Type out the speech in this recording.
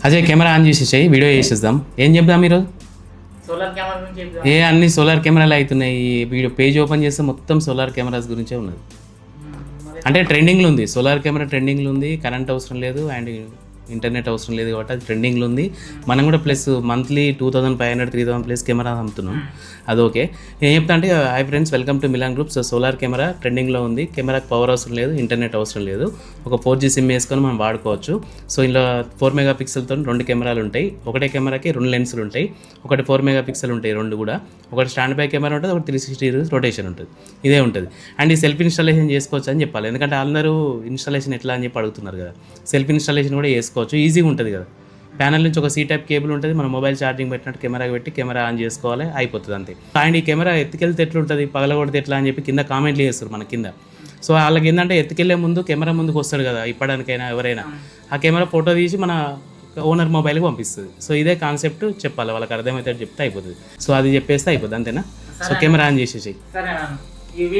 Ajay camera on చేసేసాయి, video చేసేద్దాం. ఏం చెప్దాం ఈరోజు? సోలార్ కెమెరా గురించి చెప్దాం. అన్ని సోలార్ కెమెరాలు అవుతున్నాయి. ఈ వీడియో పేజ్ ఓపెన్ చేస్తే మొత్తం సోలార్ కెమెరాస్ గురించే ఉన్నది. అంటే ట్రెండింగ్లో ఉంది, సోలార్ కెమెరా ట్రెండింగ్లో ఉంది. కరెంట్ అవసరం లేదు అండ్ ఇంటర్నెట్ అవసరం లేదు కాబట్టి అది ట్రెండింగ్లో ఉంది. మనం కూడా ప్లస్ మంత్లీ 2500 3000 ప్లస్ కెమెరా అమ్ముతున్నాం. అది ఓకే. నేను చెప్తా అంటే hi friends, welcome to Milan group. So solar camera ట్రెండింగ్లో ఉంది. కెమెరాకి పవర్ అవసరం లేదు, ఇంటర్నెట్ అవసరం లేదు. ఒక 4G సిమ్ వేసుకొని మనం వాడుకోవచ్చు. సో ఇందులో 4 మెగాపిక్సెల్తో 2 కెమెరాలు ఉంటాయి. ఒకటే కెమెరాకి 2 లెన్సులు ఉంటాయి. ఒకటి 4 మెగాపిక్సెల్ ఉంటాయి, 2 కూడా. ఒకటి స్టాండ్ బై కెమెరా ఉంటుంది, ఒకటి 360 degrees రొటేషన్ ఉంటుంది. ఇదే ఉంటుంది. అండ్ ఈ సెల్ఫ్ ఇన్స్టాలేషన్ చేసుకోవచ్చు అని చెప్పాలి, ఎందుకంటే అందరూ ఇన్స్టాలేషన్ ఎట్లా అని చెప్పి అడుగుతున్నారు కదా. సెల్ఫ్ ఇన్స్టాలేషన్ కూడా చేసుకోవచ్చు, ఈజీగా ఉంటుంది కదా. ప్యానల్ నుంచి ఒక C-టైప్ కేబుల్ ఉంటుంది, మనం మొబైల్ ఛార్జింగ్ పెట్టినట్టు కెమెరాకి పెట్టి కెమెరా ఆన్ చేసుకోవాలి, అయిపోతుంది అంతే. అండ్ ఈ కెమెరా ఎత్తుకెళ్తే ఎట్లుంటుంది, పగలగొడితే ఎట్లా అని చెప్పి కింద కామెంట్లు చేస్తారు మన కింద. సో వాళ్ళకి ఏంటంటే ఎత్తుకెళ్లే ముందు కెమెరా ముందుకు వస్తాడు కదా, ఇప్పడానికైనా ఎవరైనా ఆ కెమెరా ఫోటో తీసి మన ఓనర్ మొబైల్కి పంపిస్తుంది. సో ఇదే కాన్సెప్ట్ చెప్పాలి, వాళ్ళకి అర్థమైతే చెప్తే అయిపోతుంది. సో అది చెప్పేస్తే అయిపోతుంది అంతేనా. సో కెమెరా ఆన్ చేసేసి సరే.